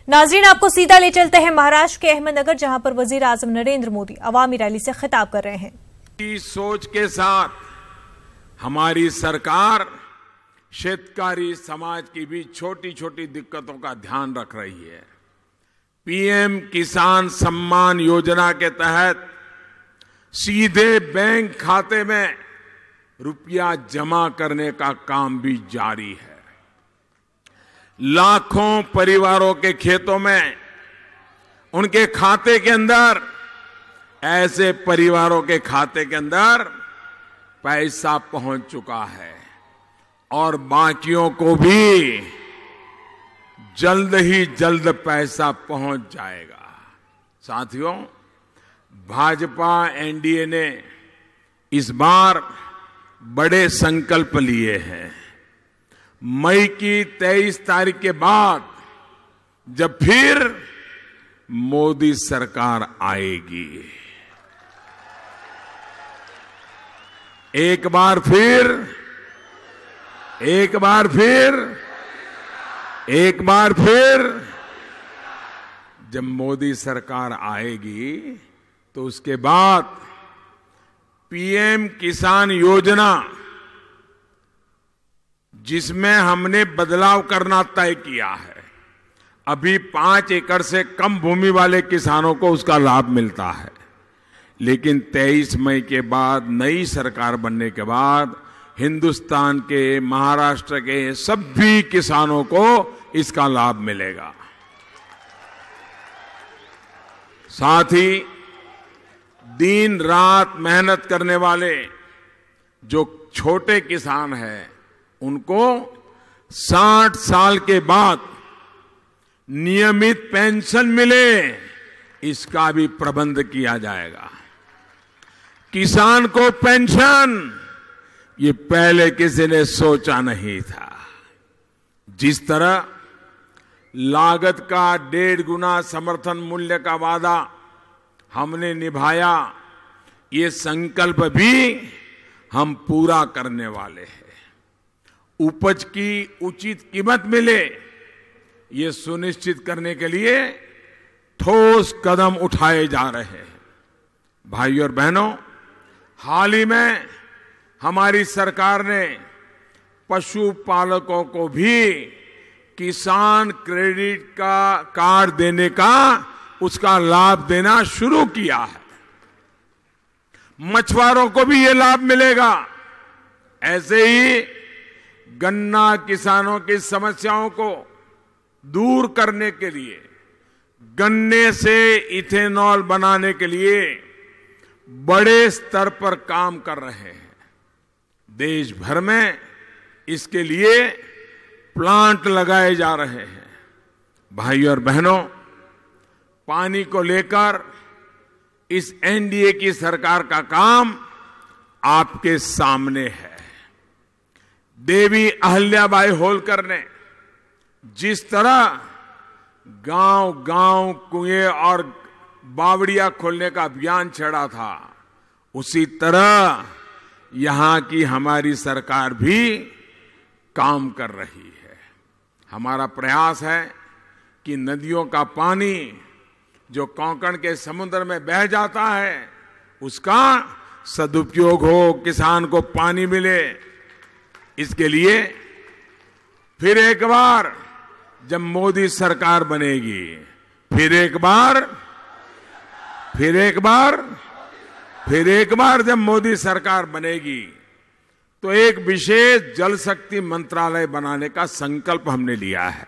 नाजरीन, आपको सीधा ले चलते हैं महाराष्ट्र के अहमदनगर, जहां पर वजीर आजम नरेंद्र मोदी अवामी रैली से खिताब कर रहे हैं। इस सोच के साथ हमारी सरकार शेतकारी समाज की भी छोटी छोटी दिक्कतों का ध्यान रख रही है। पीएम किसान सम्मान योजना के तहत सीधे बैंक खाते में रुपया जमा करने का काम भी जारी है। लाखों परिवारों के खेतों में, उनके खाते के अंदर, ऐसे परिवारों के खाते के अंदर पैसा पहुंच चुका है और बाकियों को भी जल्द ही जल्द पैसा पहुंच जाएगा। साथियों, भाजपा एनडीए ने इस बार बड़े संकल्प लिए हैं। मई की 23 तारीख के बाद जब फिर मोदी सरकार आएगी, एक बार फिर जब मोदी सरकार आएगी तो उसके बाद पीएम किसान योजना, जिसमें हमने बदलाव करना तय किया है। अभी 5 एकड़ से कम भूमि वाले किसानों को उसका लाभ मिलता है, लेकिन 23 मई के बाद, नई सरकार बनने के बाद, हिंदुस्तान के, महाराष्ट्र के सभी किसानों को इसका लाभ मिलेगा। साथ ही दिन रात मेहनत करने वाले जो छोटे किसान हैं, उनको 60 साल के बाद नियमित पेंशन मिले, इसका भी प्रबंध किया जाएगा। किसान को पेंशन, ये पहले किसी ने सोचा नहीं था। जिस तरह लागत का 1.5 गुना समर्थन मूल्य का वादा हमने निभाया, ये संकल्प भी हम पूरा करने वाले हैं। उपज की उचित कीमत मिले, ये सुनिश्चित करने के लिए ठोस कदम उठाए जा रहे हैं। भाइयों और बहनों, हाल ही में हमारी सरकार ने पशुपालकों को भी किसान क्रेडिट का कार्ड देने का, उसका लाभ देना शुरू किया है। मछुआरों को भी ये लाभ मिलेगा। ऐसे ही गन्ना किसानों की समस्याओं को दूर करने के लिए, गन्ने से इथेनॉल बनाने के लिए बड़े स्तर पर काम कर रहे हैं। देश भर में इसके लिए प्लांट लगाए जा रहे हैं। भाइयों और बहनों, पानी को लेकर इस एनडीए की सरकार का काम आपके सामने है। देवी अहिल्याबाई होलकर ने जिस तरह गांव-गांव कुएं और बावड़ियां खोलने का अभियान छेड़ा था, उसी तरह यहां की हमारी सरकार भी काम कर रही है। हमारा प्रयास है कि नदियों का पानी जो कोंकण के समुद्र में बह जाता है, उसका सदुपयोग हो, किसान को पानी मिले। इसके लिए फिर एक बार जब मोदी सरकार बनेगी, फिर एक बार जब मोदी सरकार बनेगी, तो एक विशेष जल शक्ति मंत्रालय बनाने का संकल्प हमने लिया है।